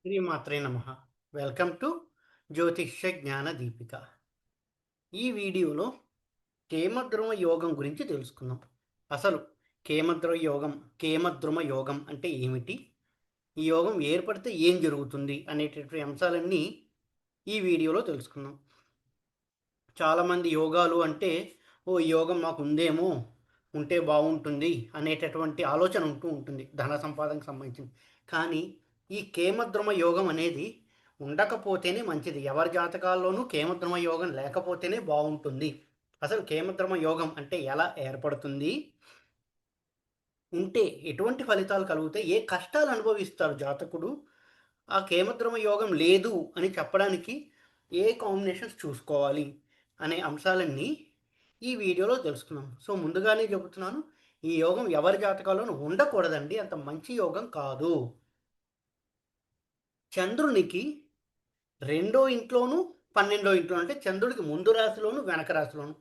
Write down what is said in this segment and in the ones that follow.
శ్రీమాత్రే నమః. Welcome to జ్యోతిష్య జ్ఞాన దీపిక. ఈ వీడియోలో కేమద్రుమ యోగం గురించి తెలుసుకుందాం. అసలు కేమద్రుమ యోగం అంటే ఏమిటి? ఈ యోగం ఏర్పడితే ఏం జరుగుతుంది అనేటటువంటి అంశాలన్నీ ఈ వీడియోలో తెలుసుకుందాం. చాలామంది యోగాలు అంటే ఈ యోగం మాకు ఉందేమో, ఉంటే బాగుంటుంది అనేటటువంటి ఆలోచన ఉంటుంది ధన సంపాదనకు సంబంధించింది. కానీ ఈ కేమద్రుమ యోగం అనేది ఉండకపోతేనే మంచిది. ఎవరి జాతకాల్లోనూ కేమద్రుమ యోగం లేకపోతేనే బాగుంటుంది. అసలు కేమద్రుమ యోగం అంటే ఎలా ఏర్పడుతుంది, ఉంటే ఎటువంటి ఫలితాలు కలుగుతాయి, ఏ కష్టాలు అనుభవిస్తారు జాతకుడు, ఆ కేమద్రుమ యోగం లేదు అని చెప్పడానికి ఏ కాంబినేషన్స్ చూసుకోవాలి అనే అంశాలన్నీ ఈ వీడియోలో తెలుసుకున్నాం. సో ముందుగానే చెబుతున్నాను, ఈ యోగం ఎవరి జాతకాల్లోనూ ఉండకూడదండి. అంత మంచి యోగం కాదు. చంద్రునికి రెండో ఇంట్లోనూ 12వ ఇంట్లో, అంటే చంద్రుడికి ముందు రాశిలోను వెనక రాశిలోను,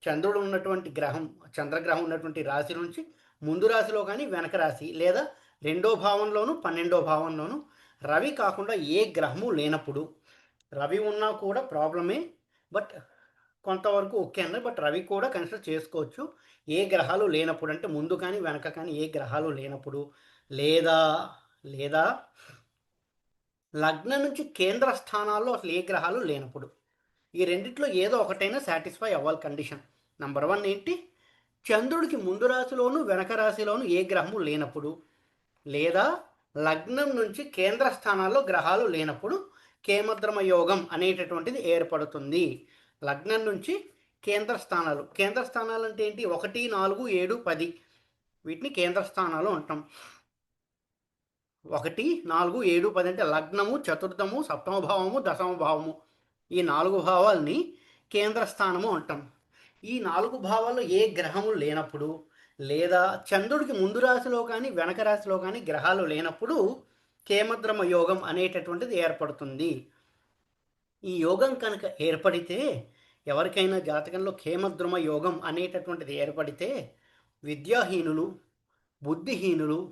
చంద్రుడు ఉన్నటువంటి గ్రహం, చంద్రగ్రహం ఉన్నటువంటి రాశి నుంచి ముందు రాశిలో కానీ వెనక రాశి, లేదా రెండో భావంలోను 12వ భావంలోను రవి కాకుండా ఏ గ్రహము లేనప్పుడు, రవి ఉన్నా కూడా ప్రాబ్లమే, బట్ కొంతవరకు ఓకే అన్నది. బట్ రవి కూడా కన్సిడర్ చేసుకోవచ్చు. ఏ గ్రహాలు లేనప్పుడు, అంటే ముందు కానీ వెనక కానీ ఏ గ్రహాలు లేనప్పుడు, లేదా లేదా లగ్నం నుంచి కేంద్ర స్థానాల్లో అసలు ఏ గ్రహాలు లేనప్పుడు, ఈ రెండిట్లో ఏదో ఒకటైనా సాటిస్ఫై అవ్వాలి కండిషన్. నంబర్ 1 ఏంటి? చంద్రుడికి ముందు రాశిలోను వెనక రాశిలోను ఏ గ్రహము లేనప్పుడు, లేదా లగ్నం నుంచి కేంద్ర స్థానాల్లో గ్రహాలు లేనప్పుడు కేమద్రమ యోగం అనేటటువంటిది ఏర్పడుతుంది. లగ్నం నుంచి కేంద్ర స్థానాలు అంటే ఏంటి? 1, 4, 7, 10 వీటిని కేంద్ర స్థానాలు అంటాం. 1, 4, 7, 10 అంటే లగ్నము, చతుర్థము, సప్తమ భావము, దశమ భావము, ఈ 4 భావాల్ని కేంద్ర స్థానము అంటాం. ఈ 4 భావాల్లో ఏ గ్రహము లేనప్పుడు, లేదా చంద్రుడికి ముందు రాశిలో కానీ వెనక రాశిలో కానీ గ్రహాలు లేనప్పుడు కేమద్రమ యోగం అనేటటువంటిది ఏర్పడుతుంది. ఈ యోగం కనుక ఏర్పడితే, ఎవరికైనా జాతకంలో కేమద్రుమ యోగం అనేటటువంటిది ఏర్పడితే, విద్యాహీనులు, బుద్ధిహీనులు,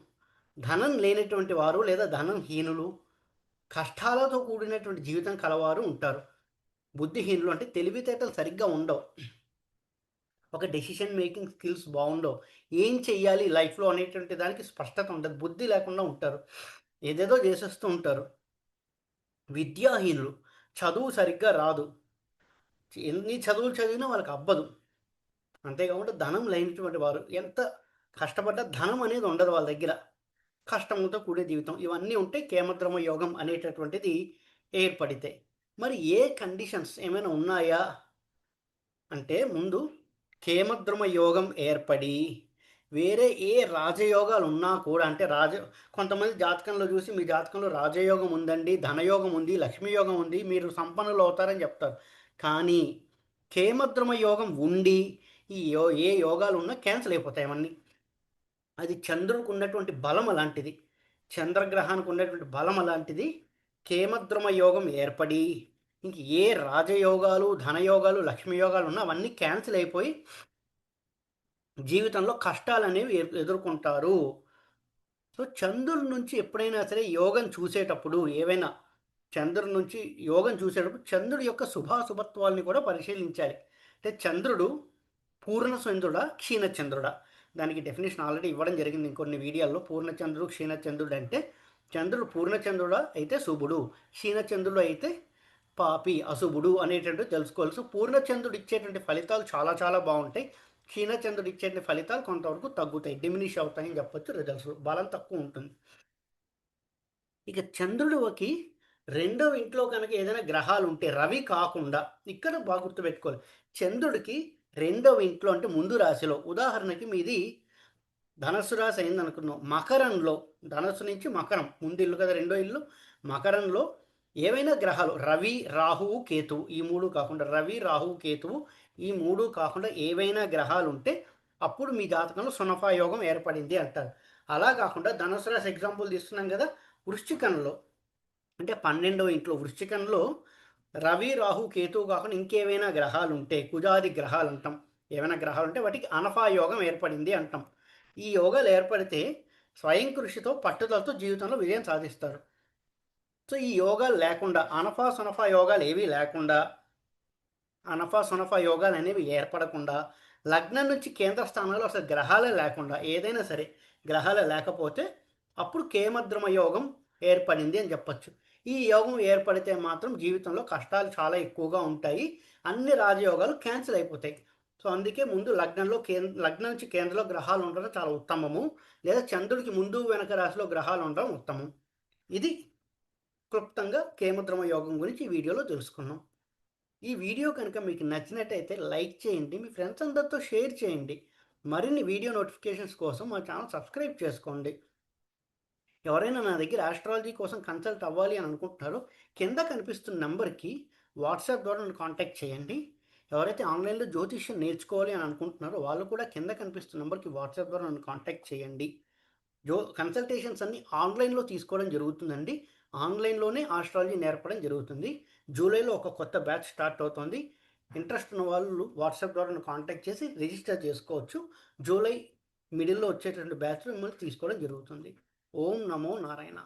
ధనం లేనటువంటి వారు లేదా ధనం హీనులు, కష్టాలతో కూడినటువంటి జీవితం కలవారు ఉంటారు. బుద్ధిహీనులు అంటే తెలివితేటలు సరిగ్గా ఉండవు, ఒక డెసిషన్ మేకింగ్ స్కిల్స్ బాగుండవు, ఏం చెయ్యాలి లైఫ్లో అనేటువంటి దానికి స్పష్టత ఉండదు, బుద్ధి లేకుండా ఉంటారు, ఏదేదో చేసేస్తూ ఉంటారు. విద్యాహీనులు, చదువు సరిగ్గా రాదు, ఎన్ని చదువులు చదివినా వాళ్ళకి అబ్బదు. అంతేకాకుండా ధనం లేనటువంటి వారు ఎంత కష్టపడ్డా ధనం అనేది ఉండదు వాళ్ళ దగ్గర, కష్టంతో కూడే జీవితం, ఇవన్నీ ఉంటే కేమద్రమ యోగం అనేటటువంటిది ఏర్పడితే. మరి ఏ కండిషన్స్ ఏమైనా ఉన్నాయా అంటే, ముందు కేమద్రమ యోగం ఏర్పడి వేరే ఏ రాజయోగాలు ఉన్నా కూడా, అంటే కొంతమంది జాతకంలో చూసి మీ జాతకంలో రాజయోగం ఉందండి, ధనయోగం ఉంది, లక్ష్మీయోగం ఉంది, మీరు సంపన్నులు అవుతారని చెప్తారు. కానీ కేమద్రమ యోగం ఉండి ఏ యోగాలు ఉన్నా క్యాన్సిల్ అయిపోతాయి అవన్నీ. అది చంద్రుడికి ఉన్నటువంటి బలం అలాంటిది, చంద్రగ్రహానికి ఉన్నటువంటి బలం అలాంటిది. కేమద్రమ యోగం ఏర్పడి ఇంక ఏ రాజయోగాలు, ధనయోగాలు, లక్ష్మీ యోగాలు ఉన్నా అవన్నీ క్యాన్సిల్ అయిపోయి జీవితంలో కష్టాలు అనేవి ఎదుర్కొంటారు. సో చంద్రుడి నుంచి ఎప్పుడైనా సరే యోగం చూసేటప్పుడు, ఏవైనా చంద్రుడి నుంచి యోగం చూసేటప్పుడు చంద్రుడి యొక్క శుభాశుభత్వాల్ని కూడా పరిశీలించాలి. అంటే చంద్రుడు పూర్ణచంద్రుడా, క్షీణచంద్రుడా? దానికి డెఫినేషన్ ఆల్రెడీ ఇవ్వడం జరిగింది ఇంకొన్ని వీడియోల్లో. పూర్ణచంద్రుడు, క్షీణచంద్రుడు అంటే, చంద్రుడు పూర్ణచంద్రుడా అయితే శుభుడు, క్షీణచంద్రుడు అయితే పాపి, అశుభుడు అనేటువంటివి తెలుసుకోవాలి. సో పూర్ణచంద్రుడు ఇచ్చేటువంటి ఫలితాలు చాలా చాలా బాగుంటాయి, క్షీణచంద్రుడు ఇచ్చేటువంటి ఫలితాలు కొంతవరకు తగ్గుతాయి, డిమినిష్ అవుతాయని చెప్పొచ్చు. రిజల్ట్స్ బలం తక్కువ ఉంటుంది. ఇక చంద్రుడికి రెండవ ఇంట్లో కనుక ఏదైనా గ్రహాలు ఉంటే, రవి కాకుండా, ఇక్కడ బాగా గుర్తుపెట్టుకోవాలి, చంద్రుడికి రెండవ ఇంట్లో అంటే ముందు రాశిలో, ఉదాహరణకి మీది ధనస్సు రాశి అయింది అనుకున్నాం, మకరంలో, ధనస్సు నుంచి మకరం ముందు ఇల్లు కదా రెండో ఇల్లు, మకరంలో ఏవైనా గ్రహాలు రవి, రాహువు, కేతువు, ఈ మూడు కాకుండా, రవి, రాహువు, కేతువు ఈ మూడు కాకుండా ఏవైనా గ్రహాలు ఉంటే అప్పుడు మీ జాతకంలో సునఫా యోగం ఏర్పడింది అంటారు. అలా కాకుండా ధనుసు రాశి ఎగ్జాంపుల్ తీసుకున్నాం కదా, వృశ్చికంలో అంటే 12వ ఇంట్లో వృశ్చికంలో రవి, రాహు, కేతువు కాకుండా ఇంకేవైనా గ్రహాలు ఉంటే, కుజాది గ్రహాలు అంటాం, ఏమైనా గ్రహాలు ఉంటే వాటికి అనఫా యోగం ఏర్పడింది అంటాం. ఈ యోగాలు ఏర్పడితే స్వయం కృషితో, పట్టుదలతో జీవితంలో విజయం సాధిస్తారు. సో ఈ యోగాలు లేకుండా అనఫా సునఫా యోగాలు ఏవీ లేకుండా, అనఫా సునఫా యోగాలు అనేవి ఏర్పడకుండా, లగ్నం నుంచి కేంద్ర స్థానంలో అసలు గ్రహాలే లేకుండా, ఏదైనా సరే గ్రహాలే లేకపోతే అప్పుడు కేమద్రమ యోగం ఏర్పడింది అని చెప్పచ్చు. ఈ యోగం ఏర్పడితే మాత్రం జీవితంలో కష్టాలు చాలా ఎక్కువగా ఉంటాయి. అన్ని రాజయోగాలు క్యాన్సిల్ అయిపోతాయి. సో అందుకే ముందు లగ్నంలో లగ్నం నుంచి కేంద్రంలో గ్రహాలు ఉండడం చాలా ఉత్తమము. లేదా చంద్రుడికి ముందు వెనక రాశిలో గ్రహాలు ఉండడం ఉత్తమం. ఇది క్లుప్తంగా కేమద్రమ యోగం గురించి ఈ వీడియోలో తెలుసుకున్నాం. ఈ వీడియో కనుక మీకు నచ్చినట్టయితే లైక్ చేయండి, మీ ఫ్రెండ్స్ అందరితో షేర్ చేయండి. మరిన్ని వీడియో నోటిఫికేషన్స్ కోసం మా ఛానల్ సబ్స్క్రైబ్ చేసుకోండి. ఎవరైనా నా దగ్గర ఆస్ట్రాలజీ కోసం కన్సల్ట్ అవ్వాలి అని అనుకుంటున్నారో కింద కనిపిస్తున్న నెంబర్కి వాట్సాప్ ద్వారా నన్ను కాంటాక్ట్ చేయండి. ఎవరైతే ఆన్లైన్లో జ్యోతిష్యం నేర్చుకోవాలి అని అనుకుంటున్నారో వాళ్ళు కూడా కింద కనిపిస్తున్న నెంబర్కి వాట్సాప్ ద్వారా నన్ను కాంటాక్ట్ చేయండి. కన్సల్టేషన్స్ అన్నీ ఆన్లైన్లో తీసుకోవడం జరుగుతుందండి. ఆన్లైన్లోనే ఆస్ట్రాలజీ నేర్పడం జరుగుతుంది. జూలైలో ఒక కొత్త బ్యాచ్ స్టార్ట్ అవుతుంది. ఇంట్రెస్ట్ ఉన్న వాళ్ళు వాట్సాప్ ద్వారా నన్ను కాంటాక్ట్ చేసి రిజిస్టర్ చేసుకోవచ్చు. జూలై మిడిల్లో వచ్చేటువంటి బ్యాచ్ మిమ్మల్ని తీసుకోవడం జరుగుతుంది. ఓం నమో నారాయణ.